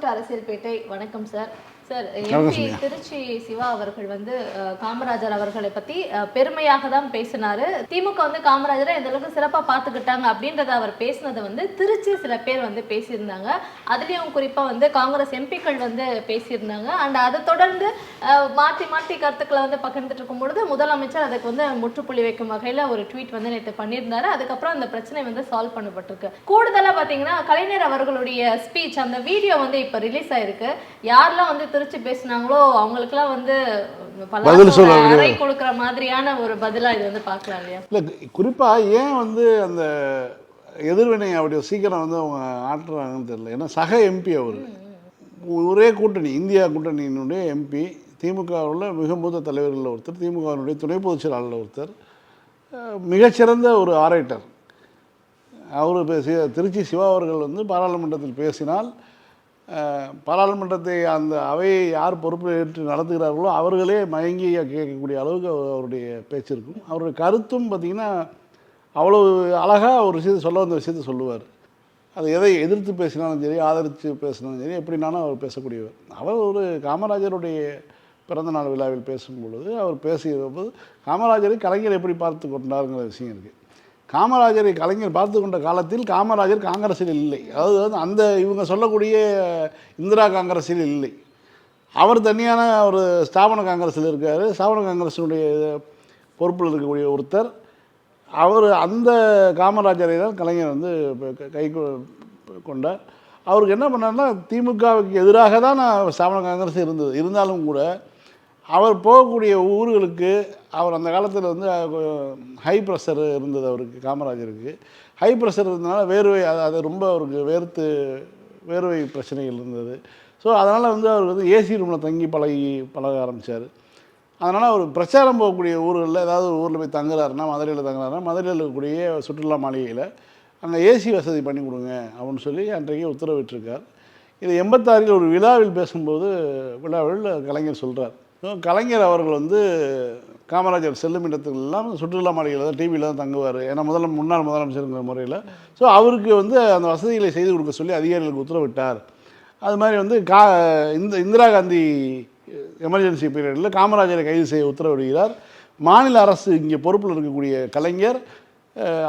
To Arasiyalpettai. வணக்கம் sir. Sir, MP Trichy Siva அவர்கள் வந்து காமராஜர் அவர்களை பத்தி பெருமையாக தான் பேசினாரு. திமுக வந்து காமராஜரை எந்த அளவுக்கு சிறப்பா பார்த்துக்கிட்டாங்க அப்படின்றத அவர் பேசினதை வந்து திருச்சி சில பேர் வந்து பேசியிருந்தாங்க. அதுலயும் குறிப்பா வந்து காங்கிரஸ் எம்பிக்கள் வந்து பேசியிருந்தாங்க. அண்ட் அதை தொடர்ந்து மாற்றி மாற்றி கருத்துக்களை வந்து பகிர்ந்துட்டு இருக்கும் பொழுது முதலமைச்சர் அதுக்கு வந்து முற்றுப்புள்ளி வைக்கும் வகையில ஒரு ட்வீட் வந்து நேற்று பண்ணியிருந்தாரு. அதுக்கப்புறம் அந்த பிரச்சனை வந்து சால்வ் பண்ணப்பட்டிருக்கு. கூடுதலா பாத்தீங்கன்னா கலைஞர் அவர்களுடைய ஸ்பீச் அந்த வீடியோ வந்து இப்ப ரிலீஸ் ஆயிருக்கு. யாரெல்லாம் வந்து திருச்சி பேசினாங்களோ அவங்களுக்குலாம் வந்து அறை கொடுக்கிற மாதிரியான ஒரு பதிலா இது வந்து பார்க்கலாம் இல்லையா? இல்லை, குறிப்பாக ஏன் வந்து அந்த எதிர்வினை அப்படி சீக்கிரம் வந்து அவங்க ஆட்டுறாங்கன்னு தெரியல. ஏன்னா சக எம்பி அவர் ஒரே கூட்டணி, இந்தியா கூட்டணியினுடைய எம்பி, திமுகவில் மிக மூத்த தலைவர்களில் ஒருத்தர், திமுகவினுடைய துணை பொதுச் செயலாளர் ஒருத்தர், மிகச்சிறந்த ஒரு ஆரேட்டர். அவர் திருச்சி சிவா அவர்கள் வந்து பாராளுமன்றத்தில் பேசினால் பாராளுமன்றத்தை அந்த அவையை யார் பொறுப்பு ஏற்று நடத்துகிறார்களோ அவர்களே மயங்கி கேட்கக்கூடிய அளவுக்கு அவருடைய பேச்சு இருக்கும். அவருடைய கருத்தும் பார்த்திங்கன்னா அவ்வளோ அழகாக ஒரு விஷயத்தை சொல்ல வந்த விஷயத்தை சொல்லுவார். அது எதை எதிர்த்து பேசினாலும் சரி, ஆதரித்து பேசினாலும் சரி, எப்படினாலும் அவர் பேசக்கூடியவர். அவர் ஒரு காமராஜருடைய பிறந்தநாள் விழாவில் பேசும்பொழுது அவர் பேசுகிற காமராஜரை கலைஞர் எப்படி பார்த்து கொண்டாருங்கிற விஷயம் இருக்குது. காமராஜரை கலைஞர் பார்த்து கொண்ட காலத்தில் காமராஜர் காங்கிரஸில் இல்லை. அதாவது அந்த இவங்க சொல்லக்கூடிய இந்திரா காங்கிரஸில் இல்லை. அவர் தனியான ஒரு ஸ்தாபன காங்கிரஸில் இருக்கார். ஸ்தாபன காங்கிரஸினுடைய பொறுப்பில் இருக்கக்கூடிய ஒருத்தர். அவர் அந்த காமராஜரை தான் கலைஞர் வந்து கை கொண்டார். அவருக்கு என்ன பண்ணார்னா, திமுகவுக்கு எதிராக தான் ஸ்தாபன காங்கிரஸ் இருந்தது. இருந்தாலும் கூட அவர் போகக்கூடிய ஊர்களுக்கு அவர் அந்த காலத்தில் வந்து ஹை ப்ரெஷர் இருந்தது அவருக்கு, காமராஜருக்கு. ஹை ப்ரெஷர் இருந்ததுனால வேர்வை, அது ரொம்ப அவருக்கு வேர்வை பிரச்சனைகள் இருந்தது. ஸோ அதனால் வந்து அவர் வந்து ஏசி ரூமில் தங்கி பழக ஆரம்பித்தார். அதனால் அவர் பிரச்சாரம் போகக்கூடிய ஊர்களில் ஏதாவது ஒரு ஊரில் போய் தங்குறாருன்னா, மதுரையில் இருக்கக்கூடிய சுற்றுலா மாளிகையில் அங்கே ஏசி வசதி பண்ணி கொடுங்க அப்படின்னு சொல்லி அன்றைக்கு உத்தரவிட்டிருக்கார். இது 86 ஒரு விழாவில் பேசும்போது கலைஞர் சொல்கிறார். கலைஞர் அவர்கள் வந்து காமராஜர் செல்லும் இடத்துக்கெல்லாம் சுற்றுலா மாளிகையில் தான், டிவியில் தான் தங்குவார். ஏன்னா முன்னாள் முதலமைச்சருங்கிற முறையில். ஸோ அவருக்கு வந்து அந்த வசதிகளை செய்து கொடுக்க சொல்லி அதிகாரிகளுக்கு உத்தரவிட்டார். அது மாதிரி வந்து இந்திரா காந்தி எமர்ஜென்சி பீரியடில் காமராஜரை கைது செய்ய உத்தரவிடுகிறார். மாநில அரசு இங்கே பொறுப்பில் இருக்கக்கூடிய கலைஞர்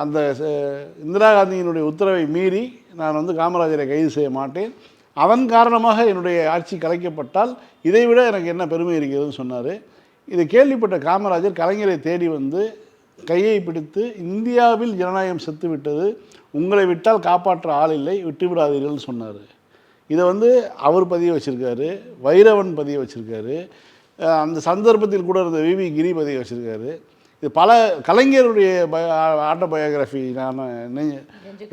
அந்த இந்திரா காந்தியினுடைய உத்தரவை மீறி நான் வந்து காமராஜரை கைது செய்ய மாட்டேன், அதன் காரணமாக என்னுடைய ஆட்சி கலைக்கப்பட்டால் இதைவிட எனக்கு என்ன பெருமை இருக்கிறதுன்னு சொன்னார். இதை கேள்விப்பட்ட காமராஜர் கலைஞரை தேடி வந்து கையை பிடித்து, இந்தியாவில் ஜனநாயகம் செத்து விட்டது, உங்களை விட்டால் காப்பாற்ற ஆள் இல்லை, விட்டு விடாதீர்கள்னு சொன்னார். இதை வந்து அவர் பதிய வச்சுருக்காரு, வைரவன் பதிய வச்சுருக்காரு, அந்த சந்தர்ப்பத்தில் கூட இருந்த விவி கிரி பதிய வச்சுருக்காரு. இது பல கலைஞருடைய ஆட்டோபயோகிராஃபி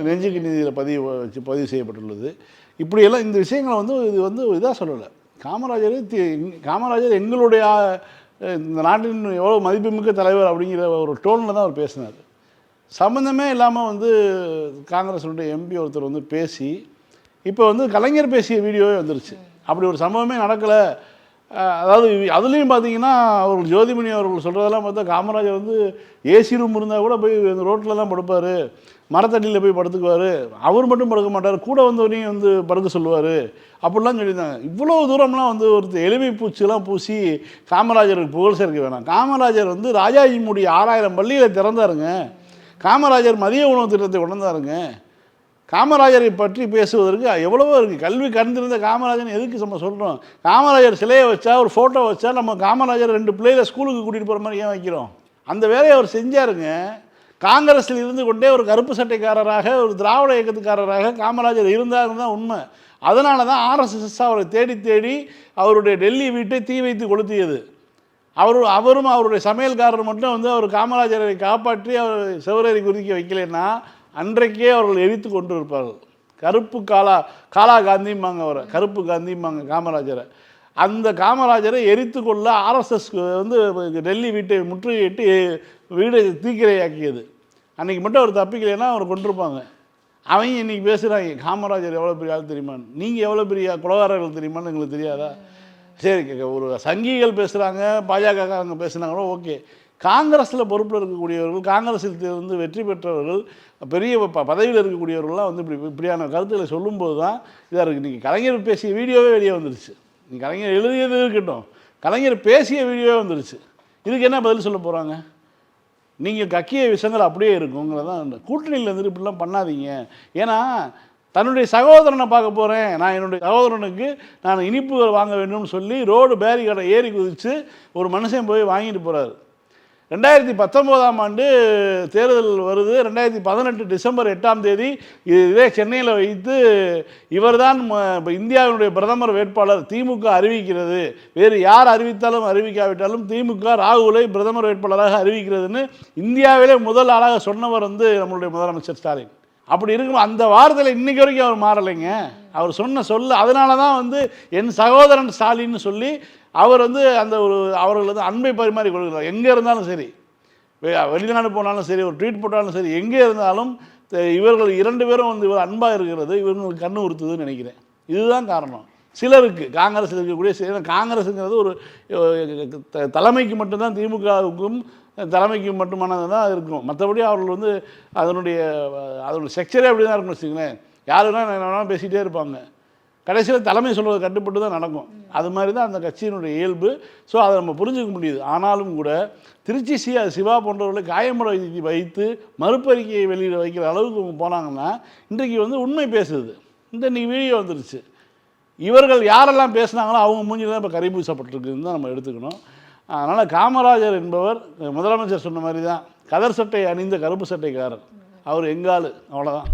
நெஞ்சுக்கு நீதியில் பதிவு செய்யப்பட்டுள்ளது. இப்படியெல்லாம் இந்த விஷயங்களை வந்து இது வந்து இதாக சொல்லலை. காமராஜர் எங்களுடைய இந்த நாட்டின் எவ்வளோ மதிப்புமிக்க தலைவர் அப்படிங்கிற ஒரு டோனில் தான் அவர் பேசினார். சம்மந்தமே இல்லாமல் வந்து காங்கிரஸுடைய எம்பி ஒருத்தர் வந்து பேசி, இப்போ வந்து கலைஞர் பேசிய வீடியோவே வந்துருச்சு. அப்படி ஒரு சம்பவமே நடக்கலை. அதாவது அதுலேயும் பார்த்தீங்கன்னா அவர் ஜோதிமணி அவர்கள் சொல்கிறதெல்லாம் பார்த்தா காமராஜர் வந்து ஏசி ரூம் இருந்தால் கூட போய் ரோட்டில் தான் படுப்பார், மரத்தடியில் போய் படுத்துக்குவார், அவர் மட்டும் படுக்க மாட்டார், கூட வந்தவரையும் வந்து படுக்க சொல்லுவார் அப்படிலாம் சொல்லியிருந்தாங்க. இவ்வளோ தூரம்லாம் வந்து ஒருத்தர் எளிமை பூச்சிலாம் பூசி காமராஜருக்கு புகழ் சேர்க்க வேணாம். காமராஜர் வந்து ராஜாஜிமுடைய 6000 பள்ளிகளை திறந்தாருங்க. காமராஜர் மதிய உணவு திட்டத்தை கொண்டாருங்க. காமராஜரை பற்றி பேசுவதற்கு எவ்வளவோ இருக்குது. கல்வி கண்டிருந்த காமராஜன் எதுக்கு நம்ம சொல்கிறோம்? காமராஜர் சிலையை வச்சா, ஒரு ஃபோட்டோ வச்சா, நம்ம காமராஜர் 2 பிள்ளைகளை ஸ்கூலுக்கு கூட்டிகிட்டு போகிற மாதிரி ஏன் வைக்கிறோம்? அந்த வேலையை அவர் செஞ்சாருங்க. காங்கிரஸில் இருந்து கொண்டே ஒரு கருப்பு சட்டைக்காரராக, ஒரு திராவிட இயக்கத்துக்காரராக காமராஜர் இருந்தாருன்னு தான் உண்மை. அதனால தான் ஆர்எஸ்எஸ் அவரை தேடி தேடி அவருடைய டெல்லி வீட்டை தீ வைத்து கொளுத்தியது. அவரும் அவருடைய சமையல்காரர் மட்டும் வந்து அவர் காமராஜரை காப்பாற்றி அவர் சிவரேறி குதிக்க வைக்கலைன்னா அன்றைக்கே அவர்கள் எரித்து கொண்டு இருப்பார்கள். கருப்பு காலா காந்திம்பாங்க, அவரை கருப்பு காந்திம்பாங்க காமராஜரை. அந்த காமராஜரை எரித்து கொள்ள ஆர்எஸ்எஸ் வந்து டெல்லி வீட்டை முற்றுகையிட்டு வீடை தீக்கிரையாக்கியது. அன்றைக்கி மட்டும் அவர் தப்பிக்கலைன்னா அவர் கொண்டிருப்பாங்க. அவங்க இன்றைக்கி பேசுகிறாங்க காமராஜர் எவ்வளோ பெரிய ஆள் தெரியுமான்னு. நீங்கள் எவ்வளோ பெரிய குலகாரர்கள் தெரியுமான்னு எங்களுக்கு தெரியாதா? சரி, ஒரு சங்கிகள் பேசுகிறாங்க, பாஜகக்காரங்க பேசுனாங்களோ ஓகே. காங்கிரஸில் பொறுப்பில் இருக்கக்கூடியவர்கள், காங்கிரஸில் வந்து வெற்றி பெற்றவர்கள், பெரிய பதவியில் இருக்கக்கூடியவர்கள்லாம் வந்து இப்படியான கருத்துக்களை சொல்லும்போது தான் இதாக இருக்குது. நீங்கள் கலைஞர் பேசிய வீடியோவே வெளியே வந்துருச்சு. நீங்கள் கலைஞர் எழுதியது இருக்கட்டும், கலைஞர் பேசிய வீடியோவே வந்துருச்சு. இதுக்கு என்ன பதில் சொல்ல போகிறாங்க? நீங்கள் கக்கிய விஷயங்கள் அப்படியே இருக்குங்கிறதான். கூட்டணியில் இருந்துட்டு இப்படிலாம் பண்ணாதீங்க. ஏன்னா தன்னுடைய சகோதரனை பார்க்க போகிறேன், நான் என்னுடைய சகோதரனுக்கு நான் இனிப்புகள் வாங்க வேண்டும்னு சொல்லி ரோடு பேரிகேடை ஏறி குதித்து ஒரு மனுஷன் போய் வாங்கிட்டு போகிறாரு. 2019ஆம் ஆண்டு தேர்தல் வருது. 2018 டிசம்பர் 8ஆம் தேதி இதே சென்னையில் வைத்து இவர்தான் இப்போ இந்தியாவினுடைய பிரதமர் வேட்பாளர் திமுக அறிவிக்கிறது, வேறு யார் அறிவித்தாலும் அறிவிக்காவிட்டாலும் திமுக ராகுலை பிரதமர் வேட்பாளராக அறிவிக்கிறதுன்னு இந்தியாவிலே முதல் ஆளாக சொன்னவர் வந்து நம்மளுடைய முதலமைச்சர் ஸ்டாலின். அப்படி இருக்கும் அந்த வாரத்தில் இன்றைக்கி வரைக்கும் அவர் மாறலைங்க. அவர் சொன்ன சொல்ல அதனால தான் வந்து என் சகோதரன் ஸ்டாலின்னு சொல்லி அவர் வந்து அந்த ஒரு அவர்கள் வந்து அன்பை பரிமாறி கொடுக்குறார். எங்கே இருந்தாலும் சரி, வெளிநாடு போனாலும் சரி, ஒரு ட்வீட் போட்டாலும் சரி, எங்கே இருந்தாலும் இவர்கள் 2 பேரும் வந்து இவர் அன்பாக இருக்கிறது இவங்களுக்கு கண்ணு உறுத்துதுன்னு நினைக்கிறேன். இதுதான் காரணம். சிலருக்கு காங்கிரஸில் இருக்கக்கூடிய காங்கிரஸுங்கிறது ஒரு தலைமைக்கு மட்டும்தான், திமுகவுக்கும் தலைமைக்கு மட்டுமானது தான் இருக்கும். மற்றபடி அவர்கள் வந்து அதனுடைய ஸ்ட்ரக்சரே அப்படி தான் இருக்கும்னு வச்சுங்களேன். யாருன்னா என்ன பேசிகிட்டே இருப்பாங்க. கடைசியில் தலைமை சொல்வதை கட்டுப்பட்டு தான் நடக்கும். அது மாதிரி தான் அந்த கட்சியினுடைய இயல்பு. ஸோ அதை நம்ம புரிஞ்சுக்க முடியுது. ஆனாலும் கூட திருச்சி சிவா போன்றவர்களை காயமுறை வைத்து மறுப்பறிக்கையை வெளியிட வைக்கிற அளவுக்கு அவங்க போனாங்கன்னா இன்றைக்கு வந்து உண்மை பேசுது. இன்றைக்கி வீடியோ வந்துருச்சு. இவர்கள் யாரெல்லாம் பேசுனாங்களோ அவங்க மூஞ்சில் தான் இப்போ கறி பூசப்பட்டிருக்குன்னு தான் நம்ம எடுத்துக்கணும். அதனால் காமராஜர் என்பவர் முதலமைச்சர் சொன்ன மாதிரி தான் கதர் சட்டை அணிந்த கருப்பு சட்டைக்காரர். அவர் எங்காலு, அவ்வளோதான்.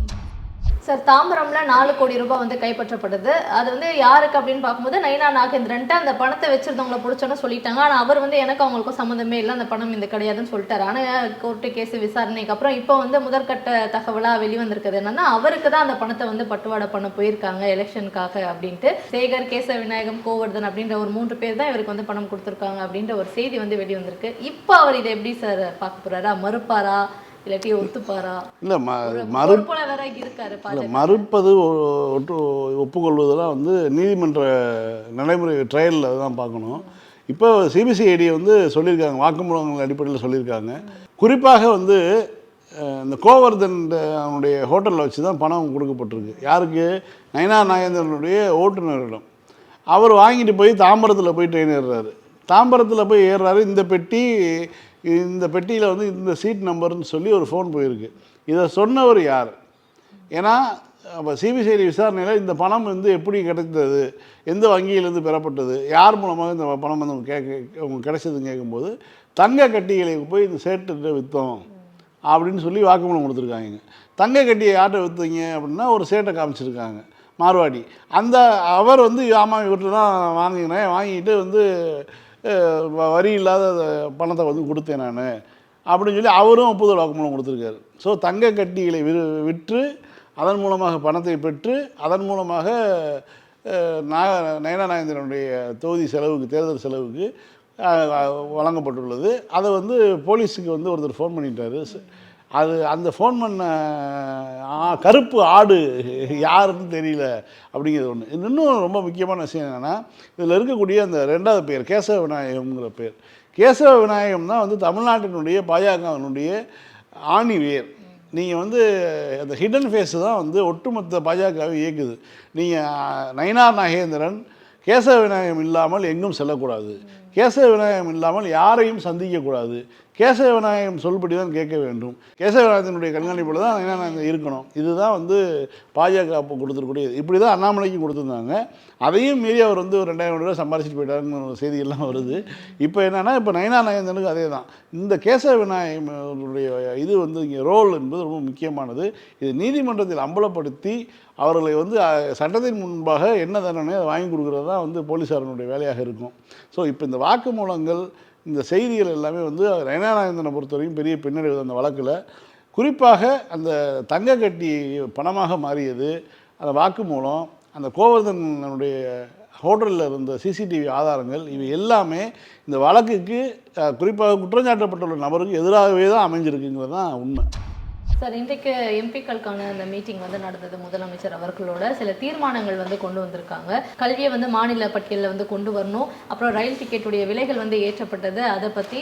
சார், தாம்பரம்ல 4 கோடி ரூபாய் வந்து கைப்பற்றப்படுது. அது வந்து யாருக்கு அப்படின்னு பார்க்கும்போது நயினா நாகேந்திரன்ட்டு அந்த பணத்தை வச்சிருந்தவங்களை பிடிச்சோன்னு சொல்லிட்டாங்க. ஆனால் அவர் வந்து எனக்கு அவங்களுக்கும் சம்மந்தமே இல்லை, அந்த பணம் இந்த கிடையாதுன்னு சொல்லிட்டாரு. ஆனால் கோர்ட்டு கேஸ் விசாரணைக்கு அப்புறம் இப்போ வந்து முதற்கட்ட தகவலாக வெளிவந்திருக்கிறது என்னன்னா, அவருக்கு தான் அந்த பணத்தை வந்து பட்டுவாடை பண்ண போயிருக்காங்க எலெக்ஷனுக்காக அப்படின்ட்டு. சேகர், கேசவ விநாயகம், கோவர்தன் அப்படின்ற ஒரு 3 பேர் தான் இவருக்கு வந்து பணம் கொடுத்துருக்காங்க அப்படின்ற ஒரு செய்தி வந்து வெளிவந்திருக்கு. இப்போ அவர் இதை எப்படி சார் பார்க்க போறாரா? மறுப்பாரா இல்லாட்டி ஒத்துப்பாரா? இல்லை, மறுப்பது ஒப்புக்கொள்வதெல்லாம் வந்து நீதிமன்ற நடைமுறை ட்ரையலில் தான் பார்க்கணும். இப்போ சிபிசிஐடி வந்து சொல்லியிருக்காங்க, வாக்குமூலங்கள் அடிப்படையில் சொல்லியிருக்காங்க. குறிப்பாக வந்து இந்த கோவர்தன் அவனுடைய ஹோட்டலில் வச்சு தான் பணம் கொடுக்கப்பட்டிருக்கு. யாருக்கு? நயினா நாகேந்திரனுடைய ஓட்டுநரிடம். அவர் வாங்கிட்டு போய் தாம்பரத்தில் போய் ட்ரெயின் ஏறுறாரு. தாம்பரத்தில் போய் ஏறுறாரு. இந்த பெட்டியில் வந்து இந்த சீட் நம்பர்னு சொல்லி ஒரு ஃபோன் போயிருக்கு. இதை சொன்னவர் யார்? ஏன்னா அப்போ சிபிசிஐடி விசாரணையில் இந்த பணம் வந்து எப்படி கிடைத்தது, எந்த வங்கியிலேருந்து பெறப்பட்டது, யார் மூலமாக இந்த பணம் வந்து அவங்க கிடைச்சதுன்னு கேட்கும்போது தங்க கட்டிகளை போய் இந்த சேட்டுகிட்ட விற்றோம் அப்படின்னு சொல்லி வாக்குமூலம் கொடுத்துருக்காங்க. தங்க கட்டியை யார்கிட்ட விற்றீங்க அப்படின்னா ஒரு சேட்டை காமிச்சிருக்காங்க, மார்வாடி. அவர் வந்து ஆமாம் இவர்கிட்ட தான் வாங்கினேன், வாங்கிட்டு வந்து வரி இல்லாத பணத்தை வந்து கொடுத்தேன் நான் அப்படின்னு சொல்லி அவரும் ஒப்புதல் வாக்குமூலம் கொடுத்துருக்காரு. ஸோ தங்க கட்டிகளை விற்று அதன் மூலமாக பணத்தை பெற்று அதன் மூலமாக நயினா நாகேந்திரனுடைய தொகுதி செலவுக்கு, தேர்தல் செலவுக்கு வழங்கப்பட்டுள்ளது. அதை வந்து போலீஸுக்கு வந்து ஒருத்தர் ஃபோன் பண்ணிட்டாரு. அந்த ஃபோன் பண்ண கருப்பு ஆடு யாருன்னு தெரியல அப்படிங்கிறது ஒன்று. இன்னும் ரொம்ப முக்கியமான விஷயம் என்னென்னா, இதில் இருக்கக்கூடிய அந்த 2வது பேர் கேசவ விநாயகம்ங்கிற பேர். கேசவ விநாயகம் தான் வந்து தமிழ்நாட்டினுடைய பாஜகவினுடைய ஆணி வேர். நீங்கள் வந்து அந்த ஹிடன் ஃபேஸு தான் வந்து ஒட்டுமொத்த பாஜகவை இயக்குது. நீங்கள் நயினா நாகேந்திரன் கேசவ விநாயகம் இல்லாமல் எங்கும் செல்லக்கூடாது, கேசவ விநாயகம் இல்லாமல் யாரையும் சந்திக்கக்கூடாது, கேசவ விநாயகம் சொல்படி தான் கேட்க வேண்டும், கேசவ விநாயகத்தினுடைய கண்காணிப்பில் தான் என்ன இருக்கணும். இதுதான் வந்து பாஜக அப்போ கொடுத்துருக்கூடியது. இப்படி தான் அண்ணாமலைக்கும் கொடுத்துருந்தாங்க. அதையும் மீறி அவர் வந்து ஒரு 2000 ரூபா சம்பாரிச்சிட்டு போயிட்டாருன்னு ஒரு செய்தியெல்லாம் வருது. இப்போ என்னென்னா, இப்போ நயினா நாகேந்திரனுக்கு அதே தான். இந்த கேசவ விநாயகனுடைய இது வந்து இங்கே ரோல் என்பது ரொம்ப முக்கியமானது. இது நீதிமன்றத்தில் அம்பலப்படுத்தி அவர்களை வந்து சட்டத்தின் முன்பாக என்ன தண்டனை அதை வாங்கி கொடுக்குறது தான் வந்து போலீஸாரனுடைய வேலையாக இருக்கும். ஸோ இப்போ இந்த வாக்குமூலங்கள், இந்த செய்திகள் எல்லாமே வந்து நயினா நாகேந்திரனை பொறுத்த வரைக்கும் பெரிய பின்னடைவு அந்த வழக்கில். குறிப்பாக அந்த தங்க கட்டி பணமாக மாறியது, அந்த வாக்குமூலம், அந்த கோவர்தனுடைய ஹோட்டலில் இருந்த சிசிடிவி ஆதாரங்கள், இவை எல்லாமே இந்த வழக்குக்கு குறிப்பாக குற்றஞ்சாட்டப்பட்டுள்ள நபருக்கு எதிராகவே தான் அமைஞ்சிருக்குங்கிறது தான் உண்மை. சார், இன்றைக்கு எம்பிக்களுக்கான அந்த மீட்டிங் வந்து நடந்தது. முதலமைச்சர் அவர்களோட சில தீர்மானங்கள் வந்து கொண்டு வந்திருக்காங்க. கல்வியை வந்து மாநில பட்டியலில் வந்து கொண்டு வரணும். அப்புறம் ரயில் டிக்கெட்டுடைய விலைகள் வந்து ஏற்றப்பட்டது, அதை பற்றி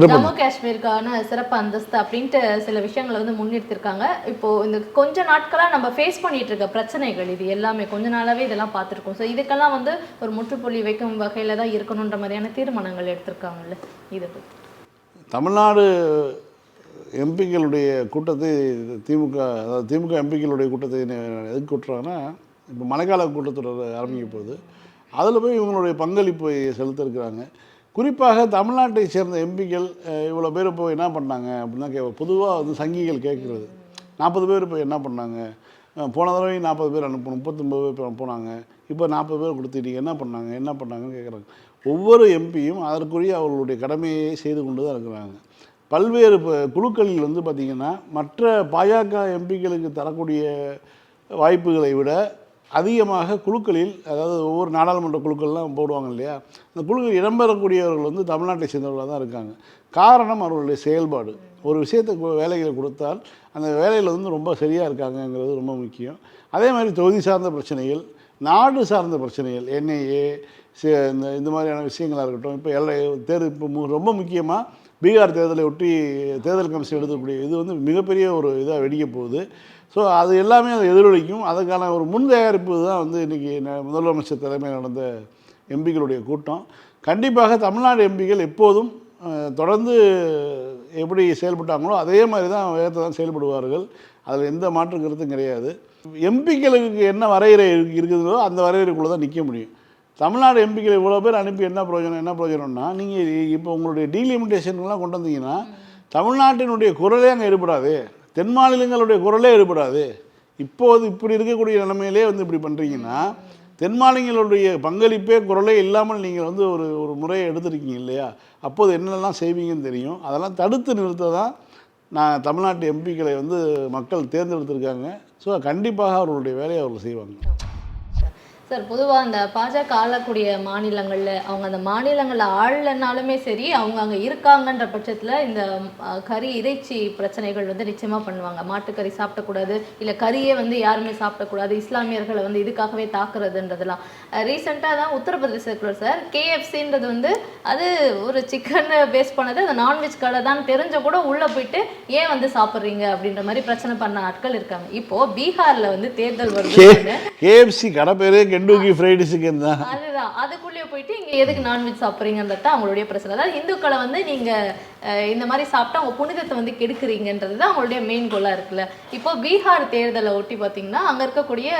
ஜம்மு காஷ்மீருக்கான சிறப்பு அந்தஸ்து அப்படின்ட்டு சில விஷயங்களை வந்து முன்னிறுத்திருக்காங்க. இப்போ இந்த கொஞ்ச நாட்களாக நம்ம ஃபேஸ் பண்ணிட்டு இருக்க பிரச்சனைகள் இது எல்லாமே கொஞ்ச நாளாவே இதெல்லாம் பார்த்துருக்கோம். ஸோ இதுக்கெல்லாம் வந்து ஒரு முற்றுப்புள்ளி வைக்கும் வகையில் தான் இருக்கணுன்ற மாதிரியான தீர்மானங்கள் எடுத்திருக்காங்கல்ல, இதை பற்றி. தமிழ்நாடு எம்பிக்களுடைய கூட்டத்தை திமுக, அதாவது திமுக எம்பிக்களுடைய கூட்டத்தை எதுக்கு கூட்டுறாங்கன்னா, இப்போ மழைக்கால கூட்டத்தொடர் ஆரம்பிக்க போகுது. அதில் போய் இவங்களுடைய பங்களிப்பை செலுத்திருக்கிறாங்க. குறிப்பாக தமிழ்நாட்டை சேர்ந்த எம்பிக்கள் இவ்வளோ பேர் இப்போ என்ன பண்ணாங்க அப்படின்னு தான் பொதுவாக வந்து சங்கிகள் கேட்குறது. 40 பேர் இப்போ என்ன பண்ணாங்க, போன தடவை 40 பேர் அனுப்பணும், 39 பேர் போனாங்க, இப்போ 40 பேர் கொடுத்துட்டீங்க, என்ன பண்ணாங்கன்னு கேட்குறாங்க. ஒவ்வொரு எம்பியும் அதற்குரிய அவர்களுடைய கடமையை செய்து கொண்டு தான் இருக்கிறாங்க. பல்வேறு குழுக்களில் வந்து பார்த்திங்கன்னா, மற்ற பாஜக எம்பிக்களுக்கு தரக்கூடிய வாய்ப்புகளை விட அதிகமாக குழுக்களில், அதாவது ஒவ்வொரு நாடாளுமன்ற குழுக்கள்லாம் போடுவாங்க இல்லையா, அந்த குழுக்கள் இடம்பெறக்கூடியவர்கள் வந்து தமிழ்நாட்டை சேர்ந்தவர்களாக தான் இருக்காங்க. காரணம் அவர்களுடைய செயல்பாடு. ஒரு விஷயத்தை வேலைகளை கொடுத்தால் அந்த வேலையில் வந்து ரொம்ப சரியாக இருக்காங்கங்கிறது ரொம்ப முக்கியம். அதே மாதிரி தொகுதி சார்ந்த பிரச்சனைகள், நாடு சார்ந்த பிரச்சனைகள், என்ஐஏ இந்த மாதிரியான விஷயங்களாக இருக்கட்டும். இப்போ இப்போ ரொம்ப முக்கியமாக பீகார் தேர்தலை ஒட்டி தேர்தல் கமிஷன் எடுக்கக்கூடிய இது வந்து மிகப்பெரிய ஒரு இதாக வெடிக்க போகுது. ஸோ அது எல்லாமே அதை எதிரொலிக்கும். அதுக்கான ஒரு முன் தயாரிப்பு தான் வந்து இன்றைக்கி முதலமைச்சர் தலைமையில் நடந்த எம்பிக்களுடைய கூட்டம். கண்டிப்பாக தமிழ்நாடு எம்பிக்கள் எப்போதும் தொடர்ந்து எப்படி செயல்பட்டாங்களோ அதே மாதிரி தான் வேகத்தை தான் செயல்படுவார்கள். அதில் எந்த மாற்று கருத்தும் கிடையாது. எம்பிக்களுக்கு என்ன வரையறை இருக்குதோ அந்த வரையறைக்குள்ளே தான் நிற்க முடியும். தமிழ்நாடு எம்பிக்கள் இவ்வளோ பேர் அனுப்பி என்ன பிரயோஜனம்னா, நீங்கள் இப்போ உங்களுடைய டீலிமிட்டேஷன்லாம் கொண்டு வந்தீங்கன்னா தமிழ்நாட்டினுடைய குரலே அங்கே எடுபடாது, தென் மாநிலங்களுடைய குரலே எடுபடாது. இப்போது இப்படி இருக்கக்கூடிய நிலைமையிலே வந்து இப்படி பண்ணுறீங்கன்னா, தென் மாநிலங்களுடைய பங்களிப்பே குரலே இல்லாமல் நீங்கள் வந்து ஒரு முறையை எடுத்துருக்கீங்க இல்லையா, அப்போது என்னெல்லாம் செய்வீங்கன்னு தெரியும். அதெல்லாம் தடுத்து நிறுத்த தான் நான் தமிழ்நாட்டு எம்பிக்களை வந்து மக்கள் தேர்ந்தெடுத்திருக்காங்க. ஸோ கண்டிப்பாக அவர்களுடைய வேலையை அவர்கள் செய்வாங்க. சார், பொதுவாக அந்த பாஜக ஆளக்கூடிய மாநிலங்களில் அவங்க அந்த மாநிலங்களில் ஆளனாலுமே சரி, அவங்க அங்கே இருக்காங்கன்ற பட்சத்தில் இந்த கறி இறைச்சி பிரச்சனைகள் வந்து நிச்சயமாக பண்ணுவாங்க. மாட்டுக்கறி சாப்பிடக்கூடாது, இல்லை கறியே வந்து யாருமே சாப்பிடக்கூடாது, இஸ்லாமியர்களை வந்து இதுக்காகவே தாக்குறதுன்றதுலாம். ரீசெண்டாக தான் உத்தரப்பிரதேசத்தில் சார் கேஎஃப்சின்றது வந்து அது ஒரு சிக்கன் பேஸ் பண்ணது, அந்த நான்வெஜ் கடை தான் தெரிஞ்ச கூட உள்ளே போயிட்டு ஏன் வந்து சாப்பிட்றீங்க அப்படின்ற மாதிரி பிரச்சனை பண்ண ஆட்கள் இருக்காங்க. இப்போது பீகாரில் வந்து தேர்தல் வருது, கேஎஃப்சி கடை பேரே கெண்டூக்கி ஃப்ரைடு சிக்கன் தான். அதுதான், அதுக்குள்ளேயே போயிட்டு இங்கே எதுக்கு நான்வெஜ் சாப்பிட்றீங்கன்றது தான் அவங்களுடைய பிரச்சனை. அதாவது இந்துக்களை வந்து நீங்கள் இந்த மாதிரி சாப்பிட்டா அவங்க புனிதத்தை வந்து கெடுக்குறீங்கன்றது தான் அவங்களுடைய மெயின் கோலாக இருக்குல்ல. இப்போ பீகார் தேர்தலை ஒட்டி பார்த்தீங்கன்னா அங்கே இருக்கக்கூடிய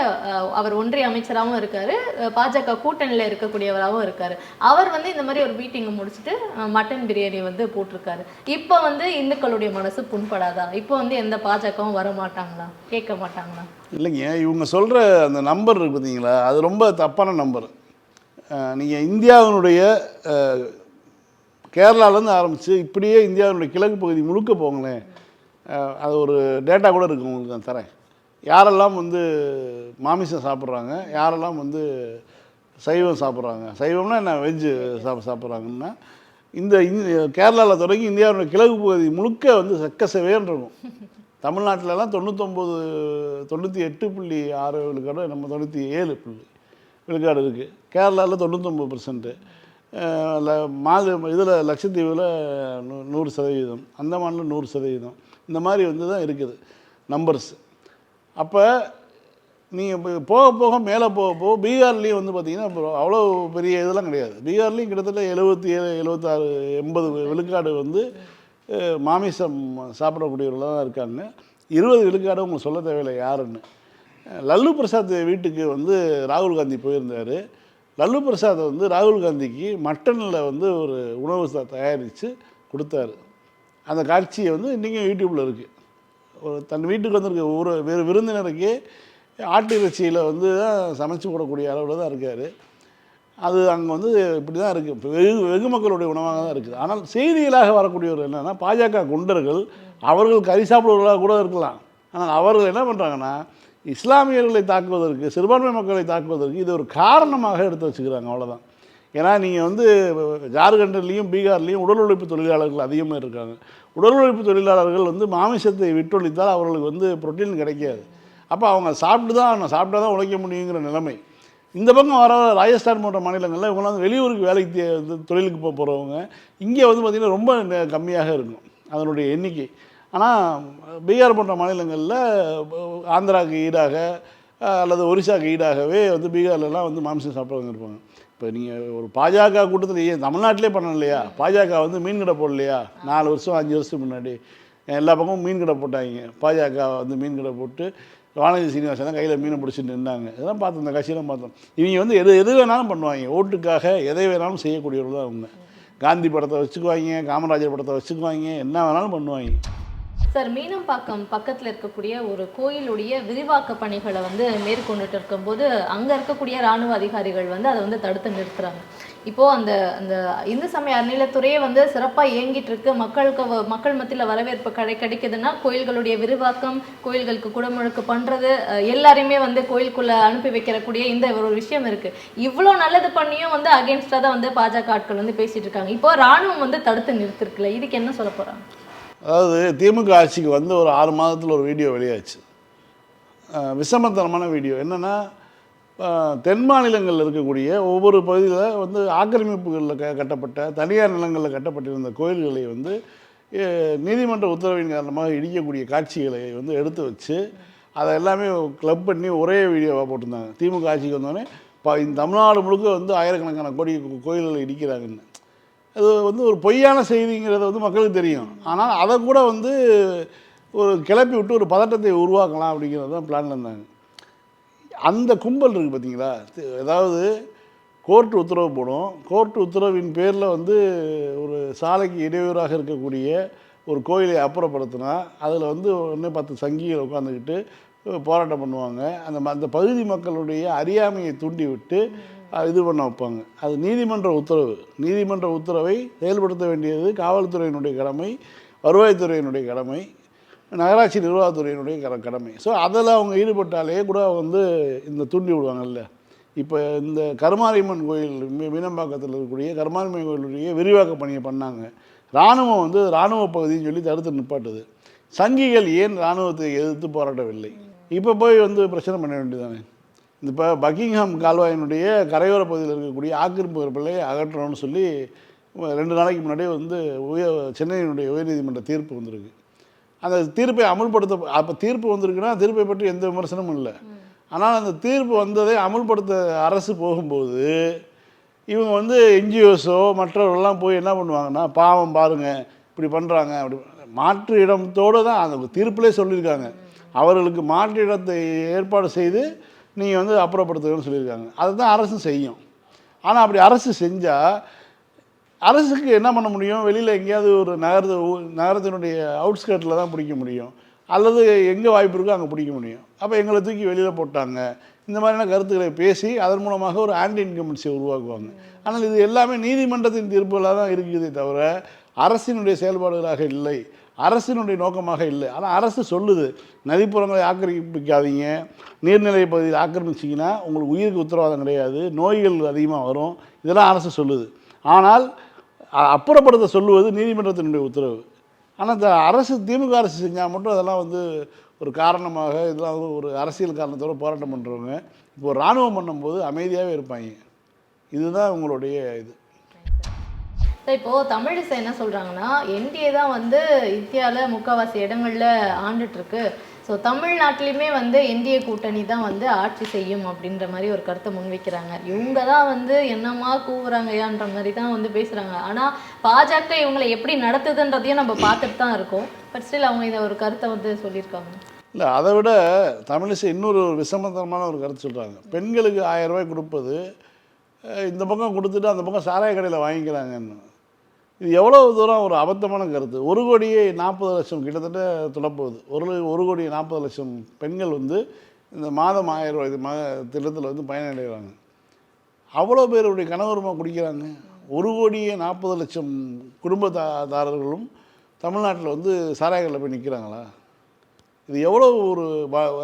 அவர் ஒன்றிய அமைச்சராகவும் இருக்கார், பாஜக கூட்டணியில் இருக்கக்கூடியவராகவும் இருக்கார். அவர் வந்து இந்த மாதிரி ஒரு மீட்டிங்கை முடிச்சுட்டு மட்டன் பிரியாணி வந்து போட்டிருக்காரு. இப்போ வந்து இந்துக்களுடைய மனசு புண்படாதா? இப்போ வந்து எந்த பாஜகவும் வர மாட்டாங்களா, கேட்க மாட்டாங்களா? இல்லைங்க, இவங்க சொல்கிற அந்த நம்பர் இருக்குது பார்த்தீங்களா, அது ரொம்ப தப்பான நம்பர். நீங்கள் இந்தியாவினுடைய கேரளாவிலேருந்து ஆரம்பித்து இப்படியே இந்தியாவினுடைய கிழக்கு பகுதி முழுக்க போங்களேன், அது ஒரு டேட்டா கூட இருக்குது உங்களுக்கு நான் தரேன். யாரெல்லாம் வந்து மாமிசம் சாப்பிட்றாங்க, யாரெல்லாம் வந்து சைவம் சாப்பிட்றாங்க, சைவம்னா என்ன வெஜ்ஜு சாப்பிட்றாங்கன்னா, இந்த கேரளாவில் தொடங்கி இந்தியாவுடைய கிழக்கு பகுதி முழுக்க வந்து செக்கசவேன்னு இருக்கும். தமிழ்நாட்டிலலாம் 98.6 விழுக்காடு, நம்ம 97 விழுக்காடு இருக்குது. கேரளாவில் 99%, இதில் லட்சத்தீவில் 100%, அந்தமானில் 100%, இந்த மாதிரி வந்து தான் இருக்குது நம்பர்ஸ். அப்போ நீங்கள் போக போக மேலே போக போக பீகார்லேயும் வந்து பார்த்திங்கன்னா அவ்வளோ பெரிய இதெல்லாம் கிடையாது. பீகார்லேயும் கிட்டத்தட்ட 77, 76, 80 விழுக்காடு வந்து மாமிசம் சாப்பிடக்கூடியவர்களாக தான் இருக்காங்க. 20 விழுக்காடு உங்களுக்கு சொல்ல தேவையில்லை யாருன்னு. லல்லு பிரசாத் வீட்டுக்கு வந்து ராகுல் காந்தி போயிருந்தார். லல்லு பிரசாத் வந்து ராகுல் காந்திக்கு மட்டனில் வந்து ஒரு உணவு தயாரித்து கொடுத்தாரு. அந்த காட்சியை வந்து இன்றைக்கும் யூடியூப்பில் இருக்குது. தன் வீட்டுக்கு வந்திருக்க வேறு விருந்தினருக்கே ஆட்டு இறைச்சியில் வந்து தான் சமைச்சு போடக்கூடிய அளவில் தான் இருக்கார். அது அங்கே வந்து இப்படி தான் இருக்குது, இப்போ வெகு மக்களுடைய உணவாக தான் இருக்குது. ஆனால் செய்திகளாக வரக்கூடியவர் என்னென்னா, பாஜக குண்டர்கள் அவர்கள் கறி சாப்பிடுவர்களாக கூட இருக்கலாம். ஆனால் அவர்கள் என்ன பண்ணுறாங்கன்னா, இஸ்லாமியர்களை தாக்குவதற்கு, சிறுபான்மை மக்களை தாக்குவதற்கு இது ஒரு காரணமாக எடுத்து வச்சுக்கிறாங்க, அவ்வளோதான். ஏன்னா நீங்கள் வந்து ஜார்க்கண்ட்லேயும் பீகார்லேயும் உடல் உழைப்பு தொழிலாளர்கள் அதிகமாக இருக்காங்க. உடல் உழைப்பு தொழிலாளர்கள் வந்து மாமிசத்தை விட்டொழித்தால் அவர்களுக்கு வந்து புரோட்டீன் கிடைக்காது. அப்போ அவங்க சாப்பிட்டா தான் உழைக்க முடியுங்கிற நிலைமை. இந்த பக்கம் வர ராஜஸ்தான் போன்ற மாநிலங்களில் இவங்களாம் வந்து வெளியூருக்கு வேலைக்கு தொழிலுக்கு போகிறவங்க இங்கே வந்து பார்த்திங்கன்னா ரொம்ப கம்மியாக இருக்கும் அதனுடைய எண்ணிக்கை. ஆனால் பீகார் போன்ற மாநிலங்களில் ஆந்திராவுக்கு ஈடாக அல்லது ஒரிசாவுக்கு ஈடாகவே வந்து பீகார்லலாம் வந்து மாமிசம் சாப்பிட்றவங்க இருப்பாங்க. இப்போ நீங்கள் ஒரு பாஜக கூட்டத்தில் தமிழ்நாட்டிலே பண்ணலையா? பாஜக வந்து மீன் கடை போடலையா? 4 வருஷம் 5 வருஷத்துக்கு முன்னாடி எல்லா பக்கமும் மீன் கடை போட்டாங்க. பாஜக வந்து மீன் கடை போட்டு வானதி சீனிவாசன் தான் கையில் மீனை பிடிச்சிட்டு நின்றாங்க. இதெல்லாம் பார்த்தோம், இந்த கட்சியெல்லாம் பார்த்தோம். இவங்க வந்து எது வேணாலும் பண்ணுவாங்க, ஓட்டுக்காக எதை வேணாலும் செய்யக்கூடியவர்கள் தான் அவங்க. காந்தி படத்தை வச்சுக்குவாங்க, காமராஜர் படத்தை வச்சுக்குவாங்க, என்ன வேணாலும் பண்ணுவாங்க. சார், மீனம்பாக்கம் பக்கத்தில் இருக்கக்கூடிய ஒரு கோயிலுடைய விரிவாக்க பணிகளை வந்து மேற்கொண்டுட்டு இருக்கும்போது அங்கே இருக்கக்கூடிய இராணுவ அதிகாரிகள் வந்து அதை வந்து தடுத்து நிறுத்துறாங்க. இப்போது அந்த அந்த இந்து சமய அறநிலையத்துறையே வந்து சிறப்பாக இயங்கிட்டு இருக்கு, மக்கள் மத்தியில் வரவேற்பு கிடைக்குதுன்னா கோயில்களுடைய விரிவாக்கம், கோயில்களுக்கு குடமுழுக்கு பண்ணுறது, எல்லாரையுமே வந்து கோயிலுக்குள்ளே அனுப்பி வைக்கிறக்கூடிய இந்த ஒரு விஷயம் இருக்குது. இவ்வளோ நல்லது பண்ணியும் வந்து அகேன்ஸ்டாக தான் வந்து பாஜக ஆட்கள் வந்து பேசிகிட்டு இருக்காங்க. இப்போ இராணுவம் வந்து தடுத்து நிறுத்திருக்குல்ல, இதுக்கு என்ன சொல்ல போகிறாங்க? அதாவது திமுக ஆட்சிக்கு வந்து ஒரு 6 மாதத்தில் ஒரு வீடியோ வெளியாச்சு, விஷமத்தனமான வீடியோ. என்னென்னா, தென் மாநிலங்களில் இருக்கக்கூடிய ஒவ்வொரு பகுதியில் வந்து ஆக்கிரமிப்புகளில் கட்டப்பட்ட தனியார் நிலங்களில் கட்டப்பட்டிருந்த கோயில்களை வந்து நீதிமன்ற உத்தரவின் காரணமாக இடிக்கக்கூடிய காட்சிகளை வந்து எடுத்து வச்சு அதை எல்லாமே கிளப் பண்ணி ஒரே வீடியோவாக போட்டிருந்தாங்க. திமுக ஆட்சிக்கு வந்தோடனே இந்த தமிழ்நாடு முழுக்க வந்து ஆயிரக்கணக்கான கோயில்களை இடிக்கிறாங்கன்னு. அது வந்து ஒரு பொய்யான செய்திங்கிறது வந்து மக்களுக்கு தெரியும். ஆனால் அதை கூட வந்து ஒரு கிளப்பி விட்டு ஒரு பதட்டத்தை உருவாக்கலாம் அப்படிங்கிறது தான் பிளானில் இருந்தாங்க. அந்த கும்பல் இருக்குது பார்த்தீங்களா? ஏதாவது கோர்ட்டு உத்தரவு போடும், கோர்ட்டு உத்தரவின் பேரில் வந்து ஒரு சாலைக்கு இடையூறாக இருக்கக்கூடிய ஒரு கோயிலை அப்புறப்படுத்தினா அதில் வந்து ஒன்று 10 சங்கிகள் உட்காந்துக்கிட்டு போராட்டம் பண்ணுவாங்க. அந்த பகுதி மக்களுடைய அறியாமையை தூண்டி விட்டு இது பண்ண வைப்பாங்க. அது நீதிமன்ற உத்தரவு. நீதிமன்ற உத்தரவை செயல்படுத்த வேண்டியது காவல்துறையினுடைய கடமை, வருவாய்த்துறையினுடைய கடமை, நகராட்சி நிர்வாகத்துறையினுடைய கடமை. ஸோ அதில் அவங்க ஈடுபட்டாலே கூட வந்து இந்த தூண்டி விடுவாங்கல்ல. இப்போ இந்த கருமாரியம்மன் கோயில் மீனம்பாக்கத்தில் இருக்கக்கூடிய கருமாரியம்மன் கோயிலுடைய விரிவாக்க பணியை பண்ணாங்க. இராணுவம் வந்து இராணுவ பகுதின்னு சொல்லி தடுத்து நிப்பாட்டுது. சங்கிகள் ஏன் இராணுவத்தை எதிர்த்து போராடவில்லை? இப்போ போய் வந்து பிரச்சனை பண்ண வேண்டியதானே. இப்போ பக்கிங்ஹாம் கால்வாயினுடைய கரையோர பகுதியில் இருக்கக்கூடிய ஆக்கிரமிப்புகளை அகற்றணும்னு சொல்லி 2 நாளைக்கு முன்னாடியே வந்து சென்னையினுடைய உயர்நீதிமன்ற தீர்ப்பு வந்திருக்கு. அந்த தீர்ப்பை அப்போ தீர்ப்பு வந்திருக்குன்னா தீர்ப்பை பற்றி எந்த விமர்சனமும் இல்லை. ஆனால் அந்த தீர்ப்பு வந்ததை அமுல்படுத்த அரசு போகும்போது இவங்க வந்து என்ஜிஓஸோ மற்றவர்கள்லாம் போய் என்ன பண்ணுவாங்கன்னா, பாவம் பாருங்கள் இப்படி பண்ணுறாங்க, அப்படி மாற்று இடத்தோடு தான் அந்த தீர்ப்பிலே சொல்லியிருக்காங்க. அவர்களுக்கு மாற்று இடத்தை ஏற்பாடு செய்து நீங்கள் வந்து அப்புறப்படுத்துங்கன்னு சொல்லியிருக்காங்க. அதை தான் அரசு செய்யும். ஆனால் அப்படி அரசு செஞ்சால் அரசுக்கு என்ன பண்ண முடியும்? வெளியில் எங்கேயாவது ஒரு நகரத்தினுடைய அவுட்ஸ்கர்ட்டில் தான் பிடிக்க முடியும், அல்லது எங்கே வாய்ப்பு இருக்கோ அங்கே பிடிக்க முடியும். அப்போ எங்களை தூக்கி வெளியில் போட்டாங்க, இந்த மாதிரியான கருத்துக்களை பேசி அதன் மூலமாக ஒரு ஆன்டி இன்கம்பன்சியை உருவாக்குவாங்க. ஆனால் இது எல்லாமே நீதிமன்றத்தின் தீர்ப்புகளாக தான் இருக்குதே தவிர அரசினுடைய செயல்பாடுகளாக இல்லை, அரசினுடைய நோக்கமாக இல்லை. ஆனால் அரசு சொல்லுது, நதிப்புறங்களை ஆக்கிரமிக்காதீங்க, நீர்நிலை பகுதியில் ஆக்கிரமிச்சிங்கன்னா உங்களுக்கு உயிருக்கு உத்தரவாதம் கிடையாது, நோய்கள் அதிகமாக வரும், இதெல்லாம் அரசு சொல்லுது. ஆனால் அப்புறப்படுத்த சொல்லுவது நீதிமன்றத்தினுடைய உத்தரவு. ஆனால் இந்த அரசு திமுக அரசு செஞ்சால் மட்டும் அதெல்லாம் வந்து ஒரு காரணமாக, இதெல்லாம் ஒரு அரசியல் காரணத்தோடு போராட்டம் பண்ணுறவங்க இப்போ இராணுவம் பண்ணும்போது அமைதியாகவே இருப்பாங்க. இதுதான் உங்களுடைய இது. இப்போது தமிழிசை என்ன சொல்கிறாங்கன்னா, என்டிஏ தான் வந்து இந்தியாவில் முக்கால்வாசி இடங்களில் ஆண்டுட்டுருக்கு, ஸோ தமிழ்நாட்டிலையுமே வந்து என்டிஏ கூட்டணி தான் வந்து ஆட்சி செய்யும் அப்படின்ற மாதிரி ஒரு கருத்தை முன்வைக்கிறாங்க. இவங்க தான் வந்து என்னமா கூவுறாங்கயான்ற மாதிரி தான் வந்து பேசுகிறாங்க. ஆனால் பாஜக இவங்களை எப்படி நடத்துதுன்றதையும் நம்ம பார்த்துட்டு தான் இருக்கோம். பட் ஸ்டில் அவங்க இதை ஒரு கருத்தை வந்து சொல்லியிருக்காங்க. இல்லை, அதை விட தமிழிசை இன்னொரு விசமத்தனமான ஒரு கருத்து சொல்கிறாங்க. பெண்களுக்கு 1000 ரூபாய் கொடுப்பது இந்த பக்கம் கொடுத்துட்டு அந்த பக்கம் சாராய கடையில் வாங்கிக்கிறாங்கன்னு. இது எவ்வளோ தூரம் ஒரு அபத்தமான கருத்து. 1,40,00,000 கிட்டத்தட்ட தொடப்போகுது. 1,40,00,000 பெண்கள் வந்து இந்த மாதம் 1000 ரூபாய் திட்டத்தில் வந்து பயனடைகிறாங்க. அவ்வளோ பேருடைய கணவருமா குடிக்கிறாங்க. 1,40,00,000 குடும்பத்தாரர்களும் தமிழ்நாட்டில் வந்து சாராயங்களில் போய் நிற்கிறாங்களா? இது எவ்வளோ ஒரு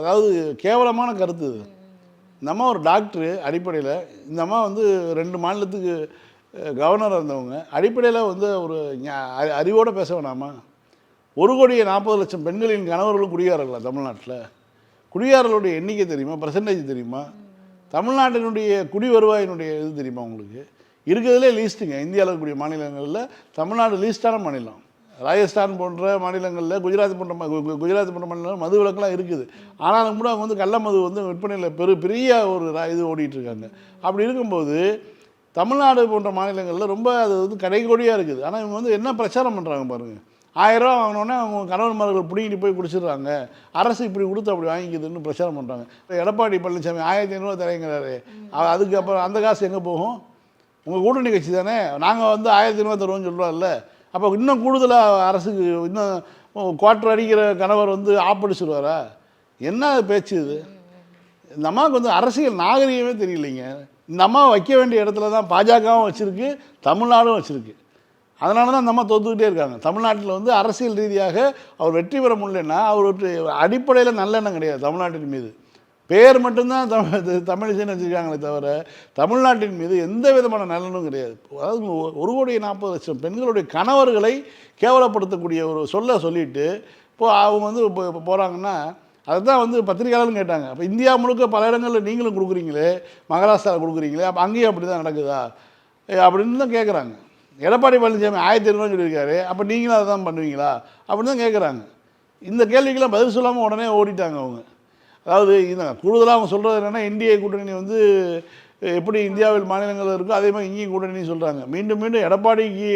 அதாவது கேவலமான கருத்து இது. இந்த அம்மா ஒரு டாக்டரு அடிப்படையில். இந்த அம்மா வந்து 2 மாநிலத்துக்கு கவர்னராக இருந்தவங்க. அடிப்படையில் வந்து ஒரு அறிவோடு பேச வேணாமா? 1,40,00,000 பெண்களின் கணவர்களும் குடியாரர்களா தமிழ்நாட்டில்? குடியாரர்களுடைய எண்ணிக்கை தெரியுமா? பர்சன்டேஜ் தெரியுமா? தமிழ்நாட்டினுடைய குடி வருவாயினுடைய இது தெரியுமா உங்களுக்கு? இருக்கிறதுலே லீஸ்ட்டுங்க. இந்தியாவில் இருக்கக்கூடிய மாநிலங்களில் தமிழ்நாடு லீஸ்ட்டான மாநிலம். ராஜஸ்தான் போன்ற மாநிலங்களில், குஜராத் போன்ற மாநிலங்கள் மது விலக்கெல்லாம் இருக்குது. ஆனாலும் கூட அவங்க வந்து கள்ள மது வந்து விற்பனையில் பெரிய ஒரு இது ஓடிட்டுருக்காங்க. அப்படி இருக்கும்போது தமிழ்நாடு போன்ற மாநிலங்களில் ரொம்ப அது வந்து கடைக்கோடியாக இருக்குது. ஆனால் இவங்க வந்து என்ன பிரச்சாரம் பண்ணுறாங்க பாருங்கள். 1000 ரூபா வாங்கினோன்னே அவங்க கணவன்மார்கள் பிடிங்கிட்டு போய் குடிச்சிடுறாங்க. அரசு இப்படி கொடுத்து அப்படி வாங்கிக்குதுன்னு பிரச்சாரம் பண்ணுறாங்க. எடப்பாடி பழனிசாமி 1500 தரேங்கிறாரு. அதுக்கப்புறம் அந்த காசு எங்கே போகும்? உங்கள் கூட்டணி கட்சி தானே. நாங்கள் வந்து 1500 தருவோம்னு சொல்கிறோம்ல. அப்போ இன்னும் கூடுதலாக அரசுக்கு இன்னும் குவார்டர் அடிக்கிற கணவர் வந்து ஆப்படிச்சிடுவாரா? என்ன பேச்சு இது? இந்த அம்மாவுக்கு வந்து அரசியல் நாகரிகமே தெரியலைங்க. இந்த அம்மா வைக்க வேண்டிய இடத்துல தான் பாஜகவும் வச்சுருக்கு, தமிழ்நாடும் வச்சுருக்கு. அதனால தான் அந்த அம்மா தோத்துக்கிட்டே இருக்காங்க. தமிழ்நாட்டில் வந்து அரசியல் ரீதியாக அவர் வெற்றி பெற முடியலன்னா அவருக்கு அடிப்படையில் நல்லெண்ணம் கிடையாது தமிழ்நாட்டின் மீது. பேர் மட்டும்தான் தமிழிசைன்னு வச்சுருக்காங்களே தவிர தமிழ்நாட்டின் மீது எந்த விதமான நலனும் கிடையாது. அதாவது 1,40,00,000 பெண்களுடைய கணவர்களை கேவலப்படுத்தக்கூடிய ஒரு சொல்லிட்டு இப்போது அவங்க வந்து இப்போ போகிறாங்கன்னா அதுதான் வந்து பத்திரிகையாளரும் கேட்டாங்க. அப்போ இந்தியா முழுக்க பல இடங்களில் நீங்களும் கொடுக்குறீங்களே, மகாராஷ்டிராவில் கொடுக்குறீங்களே, அப்போ அங்கேயும் அப்படி தான் நடக்குதா அப்படின்னு தான் கேட்குறாங்க. எடப்பாடி பழனிசாமி 1500 சொல்லியிருக்காரு, அப்போ நீங்களும் அதை தான் பண்ணுவீங்களா அப்படின்னு தான் கேட்குறாங்க. இந்த கேள்விக்கெல்லாம் பதில் சொல்லாமல் உடனே ஓடிட்டாங்க அவங்க. அதாவது இந்த கூடுதலாக அவங்க சொல்கிறது என்னென்னா, என்டிஏ கூட்டணி வந்து எப்படி இந்தியாவில் மாநிலங்கள் இருக்கோ அதே மாதிரி இங்கேயும் கூட்டணின்னு சொல்கிறாங்க. மீண்டும் மீண்டும் எடப்பாடிக்கு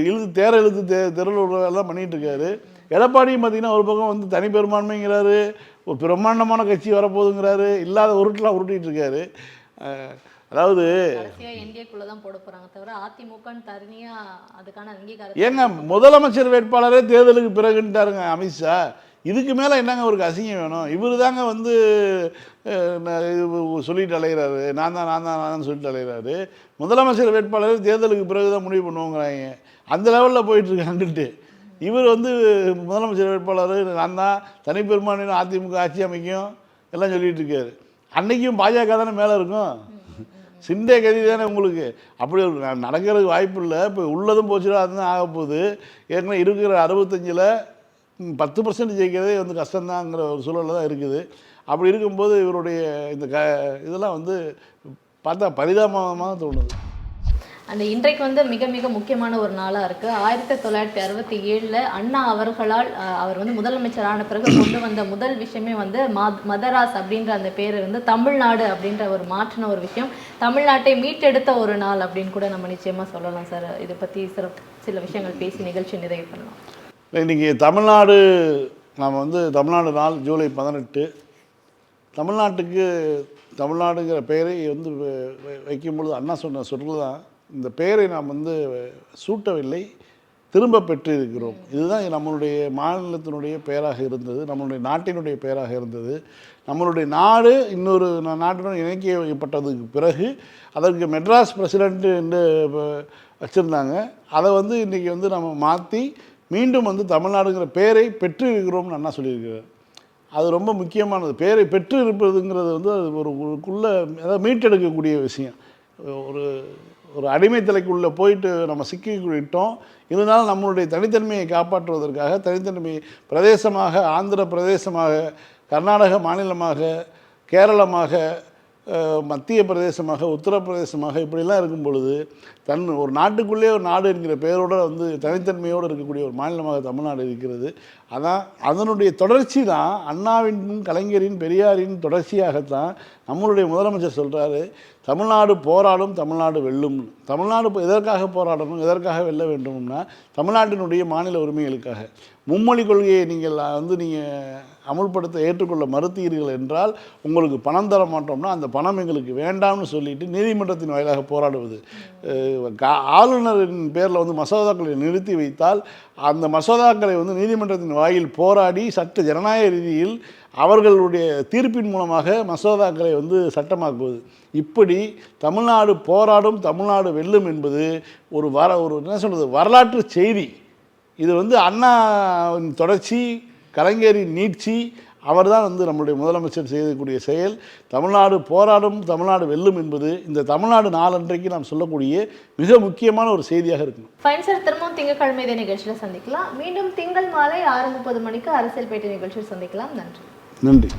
இழுத்து தெருள் எல்லாம் பண்ணிகிட்டு இருக்காரு. எடப்பாடியும் பார்த்திங்கன்னா ஒரு பக்கம் வந்து தனி பெரும்பான்மைங்கிறாரு, ஒரு பிரம்மாண்டமான கட்சி வரப்போகுதுங்கிறாரு, இல்லாத உருட்டெலாம் உருட்டிகிட்டு இருக்காரு. அதாவது என்டிஏக்குள்ள தான் போட போறாங்க தவிர அதிமுகன்னு தனியா அதுக்கான அங்கீகாரம். ஏங்க முதலமைச்சர் வேட்பாளரே தேர்தலுக்கு பிறகுன்ட்டாருங்க அமித்ஷா. இதுக்கு மேலே என்னங்க ஒரு அசிங்கம் வேணும்? இவர் தாங்க வந்து சொல்லிட்டு அலைகிறாரு, நான் தான் சொல்லிட்டு அலைகிறாரு. முதலமைச்சர் வேட்பாளர் தேர்தலுக்கு பிறகு தான் முடிவு பண்ணுவோங்கிறாங்க. அந்த லெவலில் போயிட்டுருக்காங்கன்ட்டு இவர் வந்து முதலமைச்சர் வேட்பாளர் நான் தான், தனிப்பெரும்பான்மையின அதிமுக ஆட்சி அமைக்கும் எல்லாம் சொல்லிகிட்டு இருக்காரு. அன்றைக்கும் பாஜக தானே மேலே இருக்கும். சிண்டே கதி தானே உங்களுக்கு. அப்படி நடக்கிறதுக்கு வாய்ப்பு இல்லை. இப்போ உள்ளதும் போச்சுடா அதுதான் ஆக போகுது. ஏற்கனவே இருக்கிற 65ல் 10% ஜெயிக்கிறதே வந்து கஷ்டம்தாங்கிற ஒரு சூழலில் தான் இருக்குது. அப்படி இருக்கும்போது இவருடைய இந்த இதெல்லாம் வந்து பார்த்தா பரிதாபமாக தோணுது. அந்த இன்றைக்கு வந்து மிக மிக முக்கியமான ஒரு நாளாக இருக்குது. 1967 அண்ணா அவர்களால் அவர் வந்து முதலமைச்சரான பிறகு கொண்டு வந்த முதல் விஷயமே வந்து மதராஸ் அப்படின்ற அந்த பேரை வந்து தமிழ்நாடு அப்படின்ற ஒரு மாற்றின ஒரு விஷயம், தமிழ்நாட்டை மீட்டெடுத்த ஒரு நாள் அப்படின்னு கூட நம்ம நிச்சயமாக சொல்லலாம் சார். இதை பற்றி சில விஷயங்கள் பேசி நிகழ்ச்சி நிறைவு பண்ணலாம். இன்றைக்கி தமிழ்நாடு நாம் வந்து தமிழ்நாடு நாள் ஜூலை 18. தமிழ்நாட்டுக்கு தமிழ்நாடுங்கிற பெயரை வந்து வைக்கும்பொழுது அண்ணா சொன்ன சொற்கள் தான், இந்த பெயரை நாம் வந்து சூட்டவில்லை, திரும்ப பெற்று இருக்கிறோம். இதுதான் நம்மளுடைய மாநிலத்தினுடைய பெயராக இருந்தது, நம்மளுடைய நாட்டினுடைய பெயராக இருந்தது. நம்மளுடைய நாடு இன்னொரு நாட்டுடன் இணைக்கப்பட்டதுக்கு பிறகு அதற்கு மெட்ராஸ் பிரசிடென்ட் என்று வச்சுருந்தாங்க. அதை வந்து இன்றைக்கி வந்து நம்ம மாற்றி மீண்டும் வந்து தமிழ்நாடுங்கிற பெயரை பெற்று இருக்கிறோம்னு அண்ணா சொல்லியிருக்கிறார். அது ரொம்ப முக்கியமானது. பெயரை பெற்று இருப்பதுங்கிறது வந்து அது ஒருக்குள்ளே அதாவது மீட்டெடுக்கக்கூடிய விஷயம். ஒரு அடிமைத்தலைக்குள்ளே போயிட்டு நம்ம சிக்கிக்கிட்டோம். இருந்தாலும் நம்மளுடைய தனித்தன்மையை காப்பாற்றுவதற்காக தனித்தன்மை பிரதேசமாக, ஆந்திர பிரதேசமாக, கர்நாடக மாநிலமாக, கேரளமாக, மத்திய பிரதேசமாக, உத்தரப்பிரதேசமாக இப்படிலாம் இருக்கும் பொழுது ஒரு நாட்டுக்குள்ளே ஒரு நாடு என்கிற பெயரோடு வந்து தனித்தன்மையோடு இருக்கக்கூடிய ஒரு மாநிலமாக தமிழ்நாடு இருக்கிறது. அதான் அதனுடைய தொடர்ச்சி தான் அண்ணாவின், கலைஞரின், பெரியாரின் தொடர்ச்சியாகத்தான் நம்மளுடைய முதலமைச்சர் சொல்கிறாரு, தமிழ்நாடு போராடும், தமிழ்நாடு வெல்லும். தமிழ்நாடு எதற்காக போராடணும், எதற்காக வெல்ல வேண்டும்னா தமிழ்நாட்டினுடைய மாநில உரிமைகளுக்காக. மும்மொழி கொள்கையை நீங்கள் அமுல்படுத்த ஏற்றுக்கொள்ள மறுத்தீர்கள் என்றால் உங்களுக்கு பணம் தர மாட்டோம்னா அந்த பணம் எங்களுக்கு வேண்டாம்னு சொல்லிட்டு நீதிமன்றத்தின் வாயிலாக போராடுவது. ஆளுநரின் பேரில் வந்து மசோதாக்களை நிறுத்தி வைத்தால் அந்த மசோதாக்களை வந்து நீதிமன்றத்தின் வாயில் போராடி சட்ட ஜனநாயக ரீதியில் அவர்களுடைய தீர்ப்பின் மூலமாக மசோதாக்களை வந்து சட்டமாக்குவது. இப்படி தமிழ்நாடு போராடும், தமிழ்நாடு வெல்லும் என்பது ஒரு என்ன சொல்கிறது, வரலாற்று செய்தி. இது வந்து அண்ணாவின் தொடர்ச்சி, கலைஞரின் நீட்சி, அவர் தான் வந்து நம்முடைய முதலமைச்சர் செய்யக்கூடிய செயல். தமிழ்நாடு போராடும், தமிழ்நாடு வெல்லும் என்பது இந்த தமிழ்நாடு நாளன்றைக்கு நாம் சொல்லக்கூடிய மிக முக்கியமான ஒரு செய்தியாக இருக்கணும். ஃபைன் சார், திரும்பவும் திங்கட்கிழமை இதே நிகழ்ச்சியில் சந்திக்கலாம். மீண்டும் திங்கள் மாலை 6:30 மணிக்கு அரசியல் பேட்டி நிகழ்ச்சியில் சந்திக்கலாம். நன்றி. நன்றி.